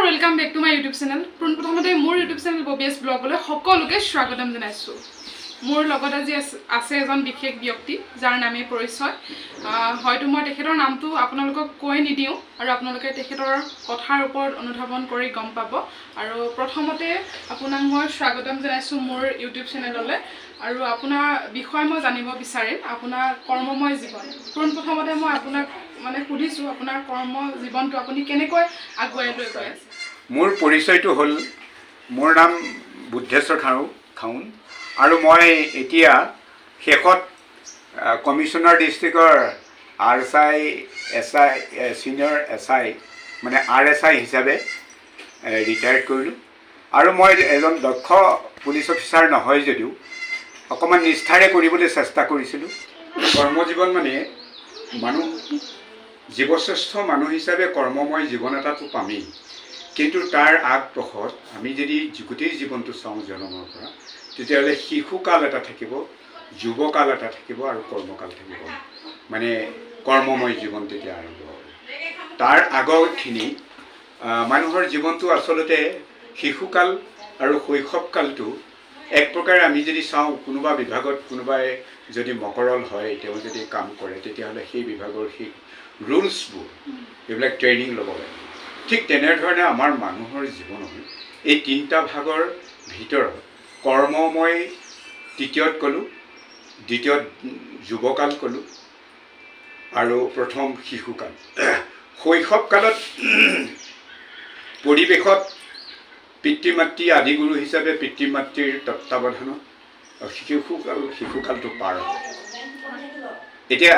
Welcome back to my YouTube channel. পোনপ্ৰথমতে মোৰ YouTube channel ববিএছ ব্লগলৈ সকলোকে স্বাগতম জনাইছোঁ। মোৰ লগত আজি আছে এজন বিশেষ ব্যক্তি যাৰ নামে পৰিচয়। হয়তো মই তেখেতৰ নামটো আপোনালোকক কৈ নিদিওঁ আৰু আপোনালোকে তেখেতৰ কথাৰ ওপৰত অনুধাৱন কৰি গম পাব। আৰু প্ৰথমতে আপোনাক মই স্বাগতম জনাইছোঁ মোৰ ইউটিউব চেনেললৈ। আৰু আপোনাৰ বিষয়ে মই জানিব বিচাৰিম, আপোনাৰ কৰ্মময় জীৱন। পোনপ্ৰথমতে মই আপোনাক সুধিছোঁ আপোনাৰ কৰ্ম জীৱনটো আপুনি কেনেকৈ আগুৱাই লৈ গৈ আছে। মোৰ পৰিচয়টো হ'ল, মোৰ নাম বুদ্ধেশ্বৰ খাউন আৰু মই এতিয়া শেষত কমিশ্যনাৰ ডিষ্ট্ৰিক্টৰ SI ছিনিয়ৰ SI মানে RSI হিচাপে ৰিটায়াৰ্ড কৰিলোঁ। আৰু মই এজন দক্ষ পুলিচ অফিচাৰ নহয় যদিও অকণমান নিষ্ঠাৰে কৰিবলৈ চেষ্টা কৰিছিলোঁ। কৰ্মজীৱন মানে জীৱশ্ৰেষ্ঠ মানুহ হিচাপে কৰ্মময় জীৱন এটাতো পামেই, কিন্তু তাৰ আগপ্ৰসত আমি যদি গোটেই জীৱনটো চাওঁ জন্মৰ পৰা, তেতিয়াহ'লে শিশুকাল এটা থাকিব, যুৱকাল এটা থাকিব আৰু কৰ্মকাল থাকিব। মানে কৰ্মময় জীৱন তেতিয়া আৰম্ভ হ'ব। তাৰ আগৰখিনি মানুহৰ জীৱনটো আচলতে শিশুকাল আৰু শৈশৱকালটো এক প্ৰকাৰে আমি যদি চাওঁ, কোনোবা বিভাগত কোনোবাই যদি মকৰল হয়, তেওঁ যদি কাম কৰে, তেতিয়াহ'লে সেই বিভাগৰ সেই ৰুলছবোৰ এইবিলাক ট্ৰেইনিং ল'ব লাগে। ঠিক তেনেধৰণে আমাৰ মানুহৰ জীৱনৰ এই তিনিটা ভাগৰ ভিতৰত কৰ্মময় তৃতীয়ত ক'লোঁ, দ্বিতীয়ত যুৱকাল ক'লোঁ আৰু প্ৰথম শিশুকাল। শৈশৱকালত পৰিৱেশত পিতৃ মাতৃ আদিগুৰু হিচাপে পিতৃ মাতৃৰ তত্ত্বাৱধানত শিশুকালটো পাৰ হয়। এতিয়া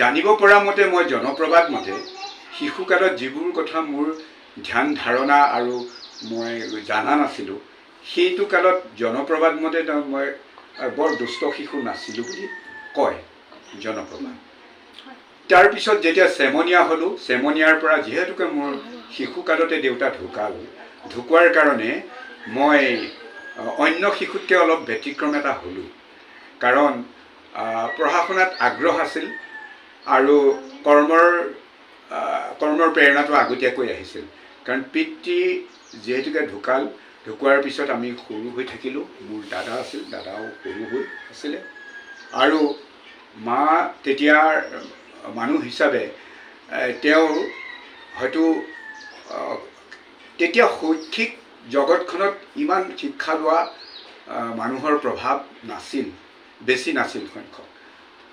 জানিব পৰা মতে, মই জনপ্ৰবাদ মতে শিশুকালত যিবোৰ কথা মোৰ ধ্যান ধাৰণা আৰু মই জানা নাছিলোঁ, সেইটো কালত জনপ্ৰবাদ মতে মই বৰ দুষ্ট শিশু নাছিলোঁ বুলি কয় জনপ্ৰবাদ। তাৰপিছত যেতিয়া চেমনীয়া হ'লোঁ, চেমনীয়াৰ পৰা যিহেতুকে মোৰ শিশুকালতে দেউতা ঢুকোৱাৰ কাৰণে মই অন্য শিশুতকৈ অলপ ব্যতিক্ৰম এটা হ'লোঁ। কাৰণ পঢ়া শুনাত আগ্ৰহ আছিল আৰু কৰ্মৰ প্ৰেৰণাটো আগতীয়াকৈ আহিছিল। কাৰণ পিতৃ যিহেতুকে ঢুকোৱাৰ পিছত আমি সৰু হৈ থাকিলোঁ। মোৰ দাদা আছিল, দাদাও সৰু হৈ আছিলে আৰু মা তেতিয়াৰ মানুহ হিচাপে তেওঁ হয়তো তেতিয়া শৈক্ষিক জগতখনত ইমান শিক্ষা লোৱা মানুহৰ প্ৰভাৱ নাছিল, বেছি নাছিল সংখ্যক।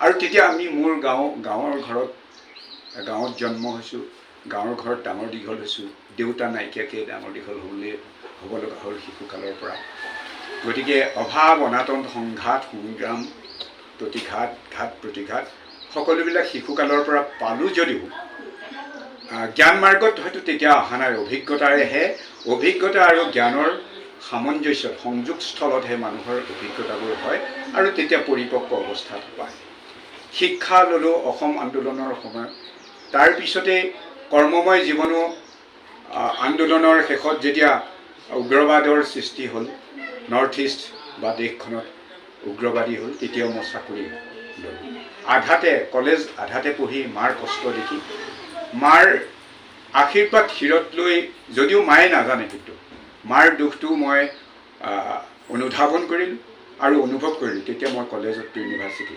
আৰু তেতিয়া আমি মোৰ গাঁৱত জন্ম হৈছোঁ, গাঁৱৰ ঘৰত ডাঙৰ দীঘল হৈছোঁ। দেউতা নাইকিয়াকৈ ডাঙৰ দীঘল হ'ব লগা হ'ল শিশুকালৰ পৰা। গতিকে অভাৱ অনাটন সংঘাত সংগ্ৰাম প্ৰতিঘাত সকলোবিলাক শিশুকালৰ পৰা পালোঁ যদিও জ্ঞান মাৰ্গত হয়তো তেতিয়া অহা নাই। অভিজ্ঞতা আৰু জ্ঞানৰ সামঞ্জস্যত সংযোগস্থলতহে মানুহৰ অভিজ্ঞতাবোৰ হয় আৰু তেতিয়া পৰিপক্ক অৱস্থাত পায়। শিক্ষা ল'লোঁ অসম আন্দোলনৰ সময়ত। তাৰপিছতে কৰ্মময় জীৱনো আন্দোলনৰ শেষত যেতিয়া উগ্ৰবাদৰ সৃষ্টি হ'ল, নৰ্থ ইষ্ট বা দেশখনত উগ্ৰবাদী হ'ল, তেতিয়াও মই চাকৰি ল'লোঁ। কলেজ আধাতে পঢ়ি মাৰ কষ্ট দেখি, মাৰ আশীৰ্বাদ শিৰত লৈ, যদিও মায়ে নাজানে, কিন্তু মাৰ দুখটো মই অনুধাৱন কৰিলোঁ আৰু অনুভৱ কৰিলোঁ। তেতিয়া মই কলেজত ইউনিভাৰ্চিটি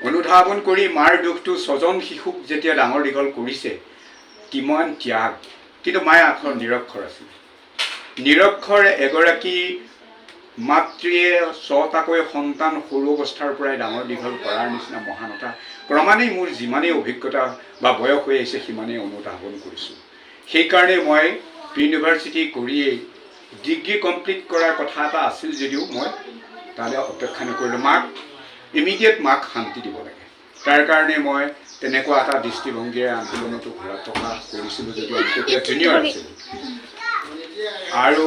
অনুধাৱন কৰি মাৰ দুখটো, 6জন শিশুক যেতিয়া ডাঙৰ দীঘল কৰিছে, কিমান ত্যাগ। কিন্তু মায়ে নিৰক্ষৰ আছিল। নিৰক্ষৰ এগৰাকী মাতৃয়ে 6টাকৈ সন্তান সৰু অৱস্থাৰ পৰাই ডাঙৰ দীঘল কৰাৰ নিচিনা মহানতা ক্ৰমান্বয়ে মোৰ যিমানেই অভিজ্ঞতা বা বয়স হৈ আহিছে সিমানেই অনুধাৱন কৰিছোঁ। সেইকাৰণে মই ইউনিভাৰ্চিটি কৰিয়েই ডিগ্ৰী কমপ্লিট কৰাৰ কথা এটা আছিল যদিও মই তালৈ অপেক্ষা নকৰিলোঁ। ইমিডিয়েট মাক শান্তি দিব লাগে। তাৰ কাৰণে মই তেনেকুৱা এটা দৃষ্টিভংগীৰে আন্দোলনতো ঘূৰা টকা কৰিছিলোঁ যদিও তেতিয়া জুনিয়ৰ আছিলোঁ। আৰু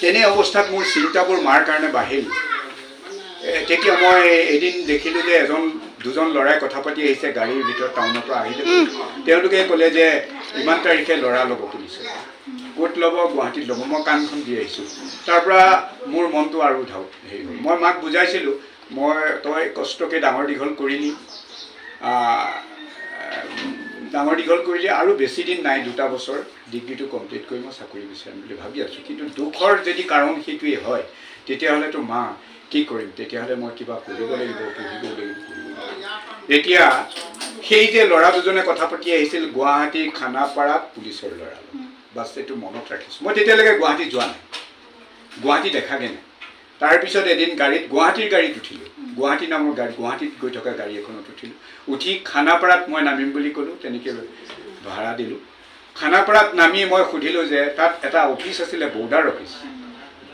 তেনে অৱস্থাত মোৰ চিন্তাবোৰ মাৰ কাৰণে বাঢ়িল। তেতিয়া মই এদিন দেখিলোঁ যে দুজন ল'ৰাই কথা পাতি আহিছে গাড়ীৰ ভিতৰত, টাউনৰ পৰা আহিলে। তেওঁলোকে ক'লে যে ইমান তাৰিখে ল'ৰা ল'ব খুলিছে, ক'ত ল'ব? গুৱাহাটীত ল'ব। মই কাণখন দি আহিছোঁ। তাৰপৰা মোৰ মনটো আৰু হেৰি হ'ল। মই মাক বুজাইছিলোঁ, তই কষ্টকৈ ডাঙৰ দীঘল কৰিলি, ডাঙৰ দীঘল কৰিলে আৰু বেছি দিন নাই 2টা বছৰ ডিগ্ৰীটো কমপ্লিট কৰি মই চাকৰি বিচাৰিম বুলি ভাবি আছোঁ কিন্তু দুখৰ যদি কাৰণ সেইটোৱেই হয় তেতিয়াহ'লেতো মা কি কৰিম তেতিয়াহ'লে মই কিবা কৰিব লাগিব পঢ়িব লাগিব এতিয়া সেই যে ল'ৰা দুজনে কথা পাতি আহিছিল গুৱাহাটীৰ খানাপাৰাত পুলিচৰ ল'ৰা বাছ এইটো মনত ৰাখিছোঁ মই তেতিয়ালৈকে গুৱাহাটী যোৱা নাই গুৱাহাটী দেখাগৈ নাই তাৰপিছত এদিন গাড়ীত গুৱাহাটীৰ গাড়ীত উঠিলোঁ গুৱাহাটী নামৰ গাড়ী গুৱাহাটীত গৈ থকা গাড়ী এখনত উঠিলোঁ উঠি খানাপাৰাত মই নামিম বুলি ক'লোঁ তেনেকৈ ভাড়া দিলোঁ খানাপাৰাত নামি মই সুধিলোঁ যে তাত এটা অফিচ আছিলে বৰ্ডাৰ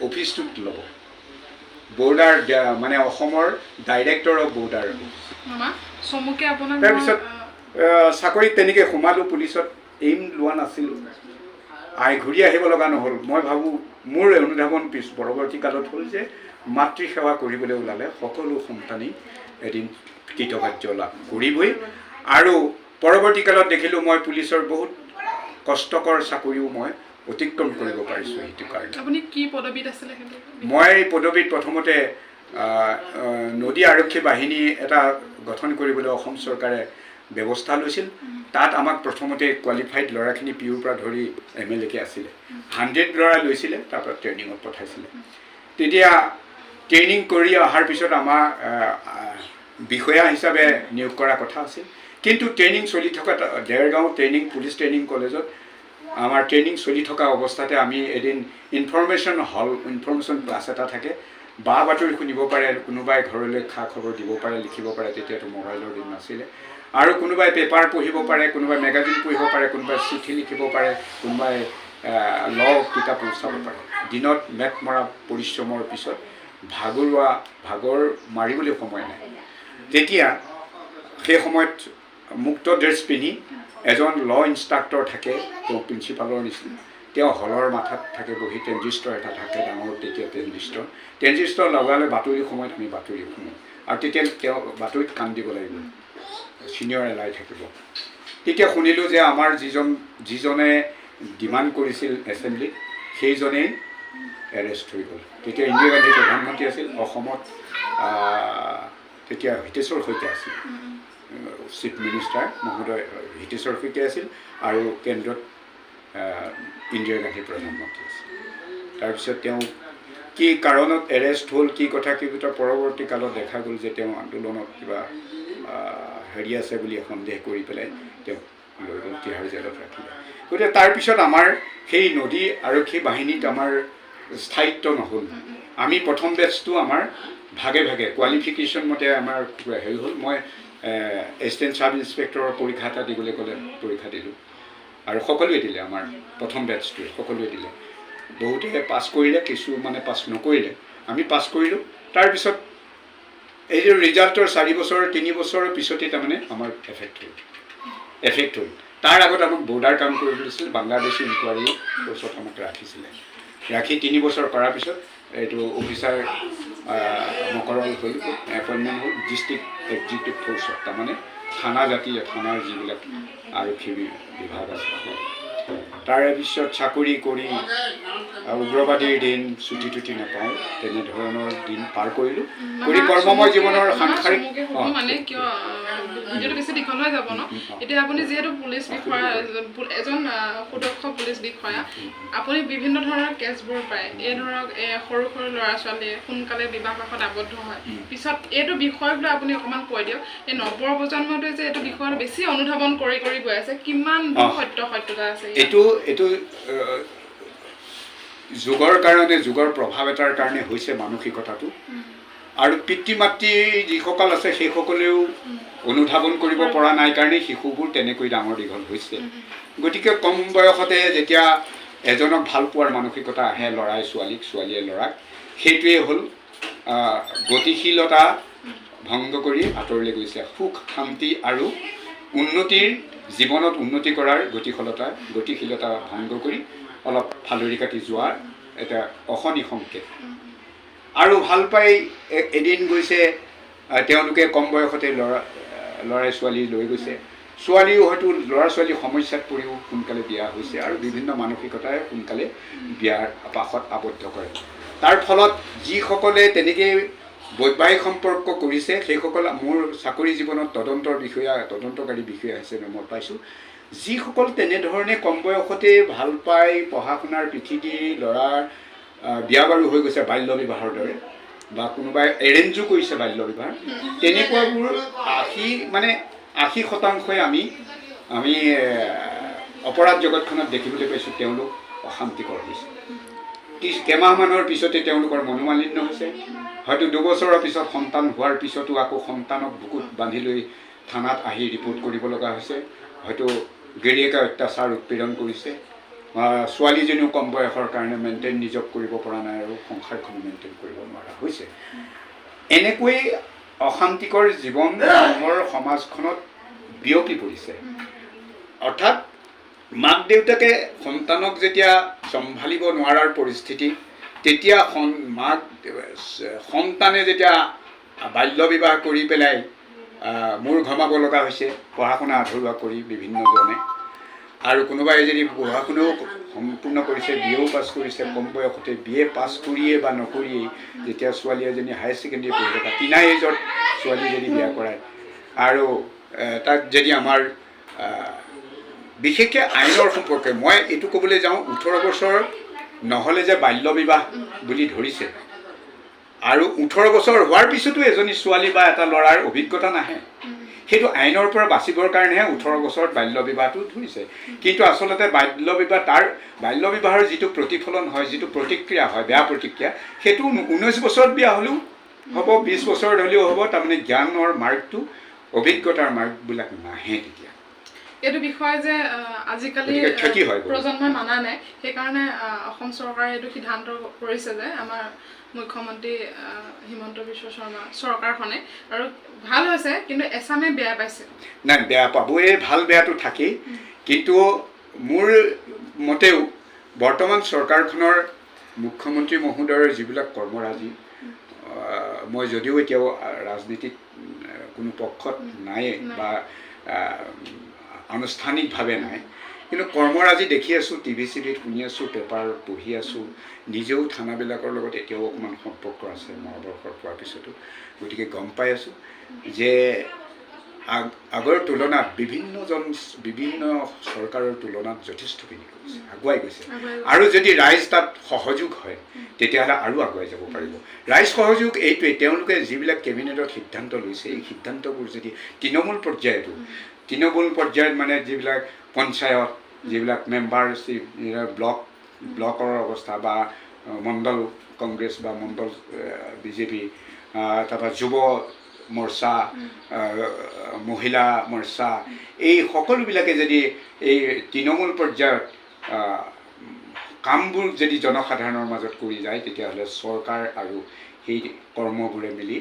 অফিচটোত ল'ব বৰ্ডাৰ মানে অসমৰ ডাইৰেক্টৰ অফ বৰ্ডাৰ তাৰপিছত চাকৰিত তেনেকৈ সোমালোঁ পুলিচত এইম লোৱা নাছিলোঁ ঘূৰি আহিব লগা নহ'ল মই ভাবোঁ মোৰ অনুধাৱন পৰৱৰ্তী কালত হ'ল যে মাতৃসেৱা কৰিবলৈ ওলালে সকলো সন্তানেই এদিন কৃতকাৰ্য লাভ কৰিবই আৰু পৰৱৰ্তী কালত দেখিলোঁ মই পুলিচৰ বহুত কষ্টকৰ চাকৰিও মই অতিক্ৰম কৰিব পাৰিছোঁ সেইটো কাৰণে আপুনি কি পদবীত আছিলে মই পদবীত প্ৰথমতে নদী আৰক্ষী বাহিনী এটা গঠন কৰিবলৈ অসম চৰকাৰে ব্যৱস্থা লৈছিল তাত আমাক প্ৰথমতে কোৱালিফাইড ল'ৰাখিনি পিউৰ পৰা ধৰি MLA আছিলে 100 ল'ৰা লৈছিলে তাৰপৰা ট্ৰেইনিঙত পঠাইছিলে তেতিয়া ট্ৰেইনিং কৰি অহাৰ পিছত আমাৰ বিষয়া হিচাপে নিয়োগ কৰা কথা আছিল কিন্তু ট্ৰেইনিং চলি থকা দেৰগাঁও পুলিচ ট্ৰেইনিং কলেজত আমাৰ ট্ৰেইনিং চলি থকা অৱস্থাতে আমি এদিন ইনফৰমেশ্যন ক্লাছ এটা থাকে বা বাতৰি শুনিব পাৰে কোনোবাই ঘৰলৈ খা খবৰ দিব পাৰে লিখিব পাৰে তেতিয়াতো মোবাইলৰ দিন নাছিলে আৰু কোনোবাই পেপাৰ পঢ়িব পাৰে কোনোবাই মেগাজিন পঢ়িব পাৰে কোনোবাই চিঠি লিখিব পাৰে কোনোবাই ল কিতাপ চাব পাৰে দিনত মেট মৰা পৰিশ্ৰমৰ পিছত ভাগৰ মাৰিবলৈ সময় নাই তেতিয়া সেই সময়ত মুক্ত ড্ৰেছ পিন্ধি এজন ল ইনষ্ট্ৰাক্টৰ থাকে তেওঁ প্ৰিন্সিপালৰ নিচিনা তেওঁ হলৰ মাথাত থাকে বহি ট্ৰেঞ্জিষ্টৰ এটা থাকে ডাঙৰ তেতিয়া ট্ৰেঞ্জিষ্টৰ লগালে বাতৰি সময়ত আমি বাতৰি শুনো আৰু তেতিয়া তেওঁ বাতৰিত কাণ দিব লাগিব ছিনিয়ৰ এলাই থাকিব তেতিয়া শুনিলোঁ যে আমাৰ যিজনে ডিমাণ্ড কৰিছিল এছেম্বলিত সেইজনেই এৰেষ্ট হৈ গ'ল তেতিয়া ইন্দিৰা গান্ধী প্ৰধানমন্ত্ৰী আছিল অসমত তেতিয়া হিতেশ্বৰ শইকীয়া আছিল চিফ মিনিষ্টাৰ মহোদয় হিতেশ্বৰ শইকীয়া আছিল আৰু কেন্দ্ৰত ইন্দিৰা গান্ধী প্ৰধানমন্ত্ৰী আছিল তাৰপিছত তেওঁ কি কাৰণত এৰেষ্ট হ'ল কি কথা পৰৱৰ্তী কালত দেখা গ'ল যে তেওঁ আন্দোলনত কিবা হেৰি আছে বুলি সন্দেহ কৰি পেলাই তেওঁক লৈ গ'ল তিহাৰ জেলত ৰাখিলে গতিকে তাৰপিছত আমাৰ সেই নদী আৰক্ষী বাহিনীত আমাৰ স্থায়িত্ব নহ'ল আমি প্ৰথম বেটছটো আমাৰ ভাগে ভাগে কোৱালিফিকেশ্যন মতে আমাৰ হেৰি হ'ল মই এছিষ্টেণ্ট ছাব ইনস্পেক্টৰৰ পৰীক্ষা এটা দিবলৈ ক'লে পৰীক্ষা দিলোঁ আৰু সকলোৱে দিলে আমাৰ প্ৰথম বেটছটোৱে সকলোৱে দিলে বহুতে পাছ কৰিলে কিছুমানে পাছ নকৰিলে আমি পাছ কৰিলোঁ তাৰপিছত এই যে ৰিজাল্টৰ 4 বছৰ 3 বছৰৰ পিছতেই তাৰমানে আমাৰ এফেক্ট হ'ল তাৰ আগত আমাক বৰ্ডাৰ কাম কৰিব দিছিল বাংলাদেশ ইনকুৱাৰী ফ'ৰ্চত আমাক ৰাখিছিলে ৰাখি 3 বছৰ কৰাৰ পিছত এইটো অফিচাৰ মকৰল হ'ল এপইণ্টমেণ্ট হ'ল ডিষ্ট্ৰিক্ট এক্সিকিউটিভ ফ'ৰ্চত তাৰমানে থানাৰ যিবিলাক আৰক্ষী বিভাগ আছে তাৰে পিছত চাকৰি কৰি উগ্ৰবাদীৰ দিন ছুটি টুটি নাপাওঁ তেনেধৰণৰ দিন পাৰ কৰিলোঁ কৰি কৰ্মময় জীৱনৰ সাংসাৰিক মানে কিয় ভিডিঅ'টো বেছি দীঘল হৈ যাব ন এতিয়া আপুনি যিহেতু পুলিচ বিষয়া এজন সুদক্ষ পুলিচ বিষয়া আপুনি বিভিন্ন ধৰণৰ কেছবোৰ পায় এই ধৰক সৰু ল'ৰা ছোৱালীয়ে সোনকালে বিবাহপাশত আবদ্ধ হয় পিছত এইটো বিষয় লৈ আপুনি অকণমান কৈ দিয়ক এই নৱপ্ৰজন্মটোৱে যে এইটো বিষয়ত বেছি অনুধাৱন কৰি গৈ আছে কিমান সত্যতা আছে এইটো যুগৰ কাৰণে যুগৰ প্ৰভাৱ এটাৰ কাৰণে হৈছে মানসিকতাটো আৰু পিতৃ মাতৃ যিসকল আছে সেইসকলেও অনুধাৱন কৰিব পৰা নাই কাৰণে শিশুবোৰ তেনেকৈ ডাঙৰ দীঘল হৈছে গতিকে কম বয়সতে যেতিয়া এজনক ভাল পোৱাৰ মানসিকতা আহে ল'ৰাই ছোৱালীয়ে ল'ৰাক সেইটোৱেই হ'ল গতিশীলতা ভংগ কৰি আঁতৰলৈ গৈছে সুখ শান্তি আৰু উন্নতিৰ জীৱনত উন্নতি কৰাৰ গতিশীলতা ভংগ কৰি অলপ ফালৰি কাটি যোৱাৰ এটা অশনি সংকেত আৰু ভাল পাই এদিন গৈছে তেওঁলোকে কম বয়সতে ল'ৰাই ছোৱালী লৈ গৈছে ছোৱালীও হয়তো ল'ৰা ছোৱালী সমস্যাত পৰিও সোনকালে বিয়া হৈছে আৰু বিভিন্ন মানসিকতাৰে সোনকালে বিয়াৰ পাশত আবদ্ধ কৰে তাৰ ফলত যিসকলে তেনেকৈ বৈবাহিক সম্পৰ্ক কৰিছে সেইসকল মোৰ চাকৰি জীৱনত তদন্তকাৰী বিষয়া হিচাপে মই পাইছোঁ যিসকল তেনেধৰণে কম বয়সতে ভাল পাই পঢ়া শুনাৰ পিঠি দি ল'ৰাৰ বিয়া বাৰু হৈ গৈছে বাল্য বিবাহৰ দৰে বা কোনোবাই এৰেঞ্জো কৰিছে বাল্য বিবাহ, তেনেকুৱাবোৰ 80% আমি অপৰাধ জগতখনত দেখিবলৈ পাইছোঁ তেওঁলোক অশান্তিকৰ হৈছে। কেইমাহমানৰ পিছতে তেওঁলোকৰ মনোমালিন্য হৈছে, হয়তো 2 বছৰৰ পিছত সন্তান হোৱাৰ পিছতো আকৌ সন্তানক বুকুত বান্ধি লৈ থানাত আহি ৰিপৰ্ট কৰিব লগা হৈছে, হয়তো গিৰিয়েকে অত্যাচাৰ উৎপীড়ন কৰিছে, ছোৱালীজনীও কম বয়সৰ কাৰণে মেইনটেইন নিজক কৰিব পৰা নাই আৰু সংসাৰখন মেইনটেইন কৰিব নোৱাৰা হৈছে। এনেকৈ অশান্তিকৰ জীৱন আমাৰ সমাজখনত বিয়পি পৰিছে। অৰ্থাৎ মাক দেউতাকে সন্তানক যেতিয়া চম্ভালিব নোৱাৰাৰ পৰিস্থিতি, তেতিয়া সন্তানে যেতিয়া বাল্য বিবাহ কৰি পেলাই মূৰ ঘমাব লগা হৈছে, পঢ়া শুনা আধৰুৱা কৰি বিভিন্নজনে, আৰু কোনোবাই যদি পঢ়া শুনাও সম্পূৰ্ণ কৰিছে, বিএও পাছ কৰিছে, কম বয়সতে বিএ পাছ কৰিয়ে বা নকৰিয়েই যেতিয়া ছোৱালী এজনী হায়াৰ ছেকেণ্ডেৰী পঢ়ি থকা টিনা এজত ছোৱালী যদি বিয়া কৰায়, আৰু তাক যদি আমাৰ বিশেষকৈ আইনৰ সম্পৰ্কে মই এইটো ক'বলৈ যাওঁ, 18 বছৰ নহ'লে যে বাল্য বিবাহ বুলি ধৰিছে, আৰু 18 বছৰ হোৱাৰ পিছতো এজনী ছোৱালী বা এটা ল'ৰাৰ অভিজ্ঞতা নাহে, সেইটো আইনৰ পৰা বাচিবৰ কাৰণেহে 18 বছৰত বাল্য বিবাহটো ধৰিছে। কিন্তু আচলতে বাল্য বিবাহৰ যিটো প্ৰতিফলন হয়, যিটো প্ৰতিক্ৰিয়া হয়, বেয়া প্ৰতিক্ৰিয়া, সেইটো 19 বছৰত বিয়া হ'লেও হ'ব, 20 বছৰত হ'লেও হ'ব। তাৰমানে জ্ঞানৰ মাৰ্গটো, অভিজ্ঞতাৰ মাৰ্গবিলাক নাহে তেতিয়া। এইটো বিষয় যে আজিকালি প্ৰজন্মই মানা নাই, সেইকাৰণে অসম চৰকাৰে এইটো সিদ্ধান্ত কৰিছে যে আমাৰ মুখ্যমন্ত্ৰী হিমন্ত বিশ্ব শৰ্মা চৰকাৰখনে, আৰু ভাল হৈছে, কিন্তু এছামে বেয়া পাইছে। নাই, বেয়া পাবই, ভাল বেয়াটো থাকেই, কিন্তু মোৰ মতেও বৰ্তমান চৰকাৰখনৰ মুখ্যমন্ত্ৰী মহোদয়ৰ যিবিলাক কৰ্মৰাজি, মই যদিও এতিয়াও ৰাজনীতিত কোনো পক্ষত নাই বা আনুষ্ঠানিকভাৱে নাই, কিন্তু কৰ্মৰাজি দেখি আছোঁ, টিভি চিভিত শুনি আছোঁ, পেপাৰ পঢ়ি আছোঁ, নিজেও থানাবিলাকৰ লগত এতিয়াও অকণমান সম্পৰ্ক আছে মহাবৰ্ষৰ পোৱাৰ পিছতো, গতিকে গম পাই আছোঁ যে আগৰ তুলনাত বিভিন্ন চৰকাৰৰ তুলনাত যথেষ্টখিনি কৰিছে, আগুৱাই গৈছে। আৰু যদি ৰাইজ তাত সহযোগ হয় তেতিয়াহ'লে আৰু আগুৱাই যাব পাৰিব। ৰাইজ সহযোগ এইটোৱে, তেওঁলোকে যিবিলাক কেবিনেটত সিদ্ধান্ত লৈছে, এই সিদ্ধান্তবোৰ যদি তৃণমূল পৰ্যায়ত মানে যিবিলাক পঞ্চায়ত, যিবিলাক মেম্বাৰশ্বিপ, ব্লকৰ অৱস্থা বা মণ্ডল কংগ্ৰেছ বা মণ্ডল বিজেপি, তাৰপৰা যুৱ মৰ্চা, মহিলা মৰ্চা, এই সকলোবিলাকে যদি এই তৃণমূল পৰ্যায়ত কামবোৰ যদি জনসাধাৰণৰ মাজত কৰি যায়, তেতিয়াহ'লে চৰকাৰ আৰু সেই কৰ্মবোৰে মিলি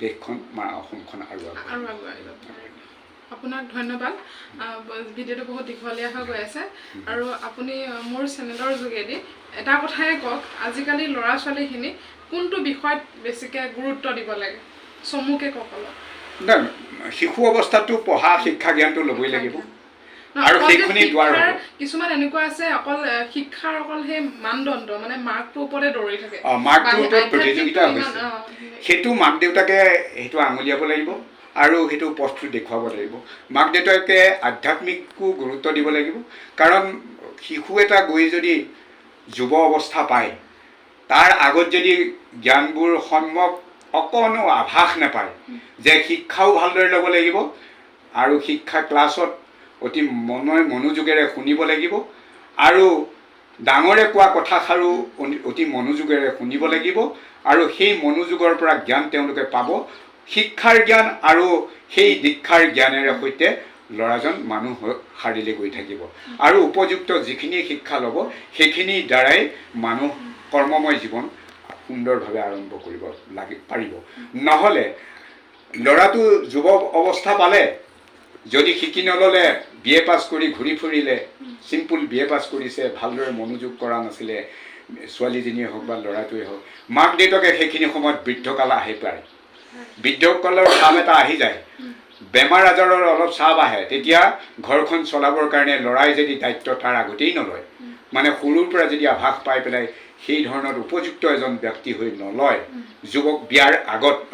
দেশখন অসমখন আৰু আগুৱাই যাব। আপোনাক ধন্যবাদ। ভিডিঅ'টো বহুত দীঘলীয়া হৈ গৈ আছে, আৰু আপুনি মোৰ চেনেলৰ যোগেদি এটা কথাই কওক, আজিকালি ল'ৰা ছোৱালীখিনি কোনটো বিষয়ত বেছিকৈ গুৰুত্ব দিব লাগে, চমুকৈ কওক অলপ। নাই, শিশু অৱস্থাতো পঢ়া শিক্ষা জ্ঞানটো ল'বই লাগিব, আৰু সেইখিনি দুৱাৰ হ'ব। কিছুমান এনেকুৱা আছে অকল শিক্ষাৰ সেই মানদণ্ড, মানে মাৰ্কটোৰ ওপৰতে দৌৰি থাকে, মাৰ্কটোৰ ওপৰত প্ৰতিযোগিতা হৈছে, সেইটো মাক দেউতাকে সেইটো আঙুলিয়াব লাগিব আৰু সেইটো পথটো দেখুৱাব লাগিব। মাক দেউতাকে আধ্যাত্মিকো গুৰুত্ব দিব লাগিব, কাৰণ শিশু এটা গৈ যদি যুৱ অৱস্থা পায়, তাৰ আগত যদি জ্ঞানবোৰ অকণো আভাস নাপায় যে শিক্ষাও ভালদৰে ল'ব লাগিব, আৰু শিক্ষা ক্লাছত অতি মনোযোগেৰে শুনিব লাগিব, আৰু ডাঙৰে কোৱা কথাষাৰো অতি মনোযোগেৰে শুনিব লাগিব, আৰু সেই মনোযোগৰ পৰা জ্ঞান তেওঁলোকে পাব, শিক্ষাৰ জ্ঞান আৰু সেই দীক্ষাৰ জ্ঞানেৰে সৈতে ল'ৰাজন মানুহ সাৰিলে গৈ থাকিব, আৰু উপযুক্ত যিখিনি শিক্ষা ল'ব সেইখিনিৰ দ্বাৰাই মানুহ কৰ্মময় জীৱন সুন্দৰভাৱে আৰম্ভ কৰিব পাৰিব। নহ'লে ল'ৰাটো যুৱ অৱস্থা পালে, যদি শিকি নল'লে, বিএ পাছ কৰি ঘূৰি ফুৰিলে, চিম্পুল বিএ পাছ কৰিছে, ভালদৰে মনোযোগ কৰা নাছিলে, ছোৱালীজনীয়ে হওক বা ল'ৰাটোৱে হওক, মাক দেউতাকে সেইখিনি সময়ত বৃদ্ধকাল আহি পায়, বৃদ্ধকালৰ চাপ এটা আহি যায়, বেমাৰ আজাৰৰ অলপ চাপ আহে, তেতিয়া ঘৰখন চলাবৰ কাৰণে ল'ৰাই যদি দায়িত্ব তাৰ আগতেই নলয়, মানে সৰুৰ পৰা যদি আভাস পাই পেলাই সেই ধৰণৰ উপযুক্ত এজন ব্যক্তি হৈ নলয় যুৱক বিয়াৰ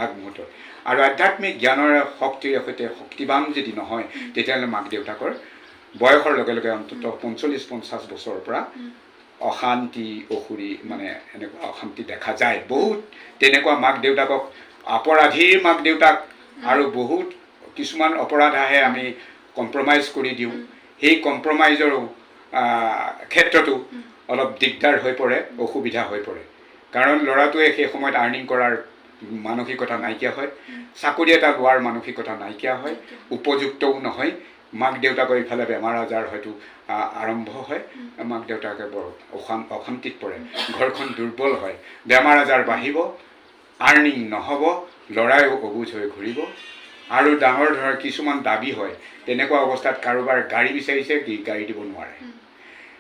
আগমুহূৰ্তত, আৰু আধ্যাত্মিক জ্ঞানৰ শক্তিৰে সৈতে শক্তিবান যদি নহয় তেতিয়াহ'লে মাক দেউতাকৰ বয়সৰ লগে লগে অন্ততঃ 45-50 বছৰৰ পৰা অশান্তি অসুৰি মানে এনেকুৱা অশান্তি দেখা যায়। বহুত তেনেকুৱা মাক দেউতাকক অপৰাধীৰ মাক দেউতাক আৰু বহুত কিছুমান অপৰাধ আহে আমি কম্প্ৰমাইজ কৰি দিওঁ। সেই কম্প্ৰমাইজৰ ক্ষেত্ৰতো অলপ দিগদাৰ হৈ পৰে, অসুবিধা হৈ পৰে। কাৰণ ল'ৰাটোৱে সেই সময়ত আৰ্নিং কৰাৰ মানসিকতা নাইকিয়া হয়, চাকৰি এটা লোৱাৰ মানসিকতা নাইকিয়া হয়, উপযুক্তও নহয়। মাক দেউতাকৰ ইফালে বেমাৰ আজাৰ হয়তো আৰম্ভ হয়, মাক দেউতাকে বৰ অশান্তিত পৰে, ঘৰখন দুৰ্বল হয়, বেমাৰ আজাৰ বাঢ়িব, আৰ্নিং নহ'ব, ল'ৰাইও অবুজ হৈ ঘূৰিব। আৰু ডাঙৰ ধৰণৰ কিছুমান দাবী হয়, তেনেকুৱা অৱস্থাত কাৰোবাৰ গাড়ী বিচাৰিছে, গাড়ী দিব নোৱাৰে।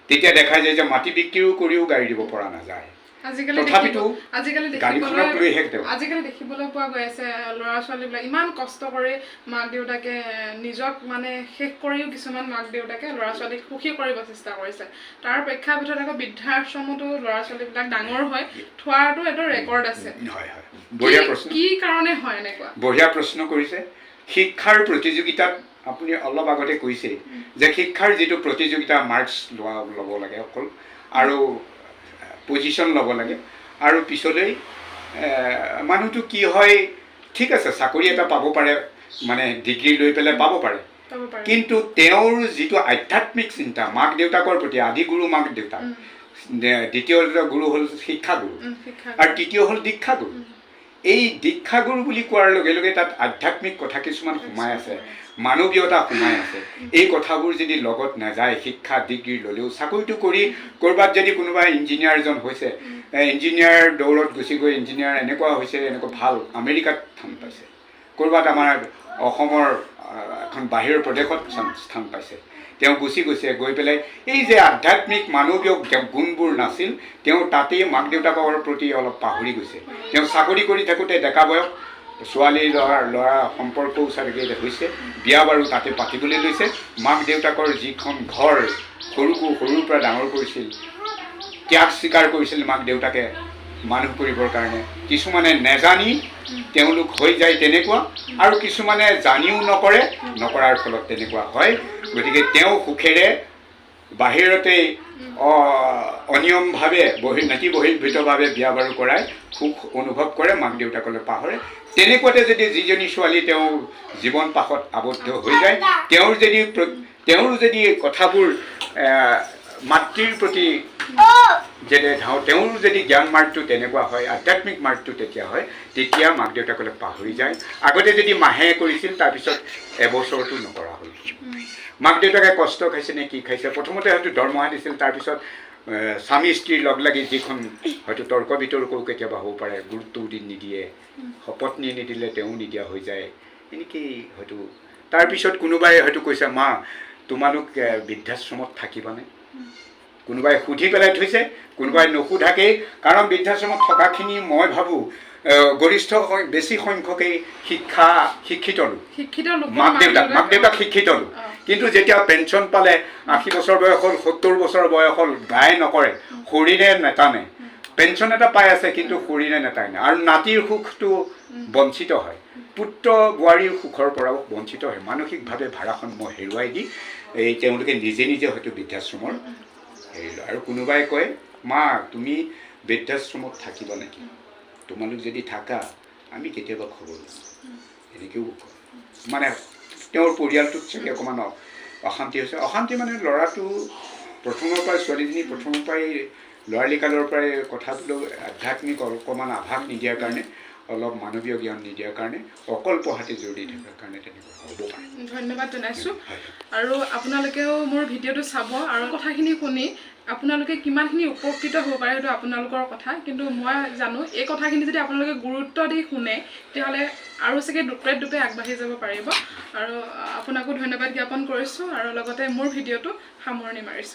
তেতিয়া দেখা যায় যে মাটি বিক্ৰীও কৰিও গাড়ী দিব পৰা নাযায়। আজিকালি দেখিবলৈ পোৱা গৈ আছে ল'ৰা ছোৱালীবিলাক ইমান কষ্ট কৰি মাক দেউতাকে নিজক মানে শেষ কৰিও কিছুমান মাক দেউতাকে ল'ৰা ছোৱালীক সুখী কৰিব চেষ্টা কৰিছে। তাৰ প্ৰেক্ষাপটত আকৌ বৃদ্ধাশ্ৰমতো ল'ৰা ছোৱালীবিলাক ডাঙৰ হয় থোৱাটো এটা ৰেকৰ্ড আছে। বঢ়িয়া প্ৰশ্ন, কি কাৰণে হয় এনেকুৱা? বঢ়িয়া প্ৰশ্ন কৰিছে। শিক্ষাৰ প্ৰতিযোগিতাত আপুনি অলপ আগতে কৈছে যে শিক্ষাৰ যিটো প্ৰতিযোগিতা মাৰ্কছ ল'ব লাগে অকল আৰু পজিশ্যন ল'ব লাগে আৰু পিছলৈ মানুহটো কি হয়, ঠিক আছে চাকৰি এটা পাব পাৰে, মানে ডিগ্ৰী লৈ পেলাই পাব পাৰে, কিন্তু তেওঁৰ যিটো আধ্যাত্মিক চিন্তা মাক দেউতাকৰ প্ৰতি, আদি গুৰু মাক দেউতাক, দ্বিতীয় গুৰু হ'ল শিক্ষাগুৰু আৰু তৃতীয় হ'ল দীক্ষাগুৰু। এই দীক্ষাগুৰু বুলি কোৱাৰ লগে লগে তাত আধ্যাত্মিক কথা কিছুমান সোমাই আছে, মানৱীয়তা সোমাই আছে। এই কথাবোৰ যদি লগত নাযায়, শিক্ষা ডিগ্ৰী ল'লেও চাকৰিটো কৰি ক'ৰবাত যদি কোনোবা ইঞ্জিনিয়াৰ এজন হৈছে, ইঞ্জিনিয়াৰ দৌৰত গুচি গৈ ইঞ্জিনিয়াৰ এনেকুৱা হৈছে, এনেকুৱা ভাল আমেৰিকাত স্থান পাইছে, ক'ৰবাত আমাৰ অসমৰ এখন বাহিৰৰ প্ৰদেশত স্থান পাইছে, তেওঁ গুচি গৈছে, গৈ পেলাই এই যে আধ্যাত্মিক মানৱীয় গুণবোৰ নাছিল, তেওঁ তাতেই মাক দেউতাকৰ প্ৰতি অলপ পাহৰি গৈছে। তেওঁ চাকৰি কৰি থাকোঁতে ডেকা বয়স ছোৱালী ল'ৰা সম্পৰ্কও চাগে হৈছে, বিয়া বাৰু তাতে পাতিবলৈ লৈছে। মাক দেউতাকৰ যিখন ঘৰ সৰুৰ পৰা ডাঙৰ কৰিছিল, ত্যাগ স্বীকাৰ কৰিছিল মাক দেউতাকে মানুহ কৰিবৰ কাৰণে, কিছুমানে নেজানি তেওঁলোক হৈ যায় তেনেকুৱা, আৰু কিছুমানে জানিও নকৰাৰ ফলত তেনেকুৱা হয়। গতিকে তেওঁ সুখেৰে বাহিৰতেই অনিয়মভাৱে বহিৰ্ভূতভাৱে বিয়া বাৰু কৰাই সুখ অনুভৱ কৰে, মাক দেউতাকলৈ পাহৰে। তেনেকুৱাতে যদি যিজনী ছোৱালী তেওঁৰ জীৱন পাশত আবদ্ধ হৈ যায়, তেওঁৰ যদি কথাবোৰ মাতৃৰ প্ৰতি তেওঁৰ যদি জ্ঞান মাৰ্গটো তেনেকুৱা হয়, আধ্যাত্মিক মাৰ্গটো তেতিয়া মাক দেউতাকলৈ পাহৰি যায়। আগতে যদি মাহে কৰিছিল, তাৰপিছত এবছৰটো নকৰা হ'ল। মাক দেউতাকে কষ্ট খাইছে নে কি খাইছে, প্ৰথমতে হয়তো দৰমহা দিছিল, তাৰপিছত স্বামী স্ত্ৰীৰ লগ লাগি যিখন হয়তো তৰ্ক বিতৰ্কও কেতিয়াবা হ'ব পাৰে, গুৰুত্বও নিদিয়ে, পত্নী নিদিলে তেওঁ নিদিয়া হৈ যায়, এনেকেই হয়তো। তাৰপিছত কোনোবাই হয়তো কৈছে, মা তোমালোক বৃদ্ধাশ্ৰমত থাকিবানে? কোনোবাই সুধি পেলাই থৈছে, কোনোবাই নুসুধাকেই। কাৰণ বৃদ্ধাশ্ৰমত থকাখিনি মই ভাবোঁ গৰিষ্ঠ বেছি সংখ্যকেই শিক্ষিত লোক, মাক দেউতাক শিক্ষিত লোক। কিন্তু যেতিয়া পেঞ্চন পালে, 80 বছৰ বয়স হ'ল, 70 বছৰ বয়স হ'ল, গায়ে নকৰে, শৰীৰে নেটানে, পেঞ্চন এটা পাই আছে কিন্তু শৰীৰে নেটানে, আৰু নাতিৰ সুখটো বঞ্চিত হয়, পুত্ৰ বোৱাৰীৰ সুখৰ পৰাও বঞ্চিত হয়, মানসিকভাৱে ভাৰাসাম্য হেৰুৱাই দি তেওঁলোকে নিজে হয়তো বৃদ্ধাশ্ৰমৰ হেৰি। আৰু কোনোবাই কয়, মা তুমি বৃদ্ধাশ্ৰমত থাকিবা নেকি? তোমালোক যদি থাকা আমি কেতিয়াবা খবৰ ল'ম, এনেকৈও কয়। মানে তেওঁৰ পৰিয়ালটোত চাগে অকণমান অশান্তি হৈছে। অশান্তি মানে ল'ৰাটো প্ৰথমৰ পৰাই, ছোৱালীজনী প্ৰথমৰ পৰাই ল'ৰালি কালৰ পৰাই কথাবোৰ আধ্যাত্মিক অকণমান আভাস নিদিয়াৰ কাৰণে, অলপ মানৱীয় জ্ঞান নিদিয়াৰ কাৰণে, অকল পঢ়াতে জোৰ দি থকাৰ কাৰণে তেনেকুৱা হ'ব পাৰে। ধন্যবাদ জনাইছোঁ। আৰু আপোনালোকেও মোৰ ভিডিঅ'টো চাব আৰু কথাখিনি শুনি আপোনালোকে কিমানখিনি উপকৃত হ'ব পাৰে সেইটো আপোনালোকৰ কথা। কিন্তু মই জানো এই কথাখিনি যদি আপোনালোকে গুৰুত্ব দি শুনে, তেতিয়াহ'লে আৰু চাগে দুপে আগবাঢ়ি যাব পাৰিব। আৰু আপোনাকো ধন্যবাদ জ্ঞাপন কৰিছোঁ আৰু লগতে মোৰ ভিডিঅ'টো সামৰণি মাৰিছোঁ।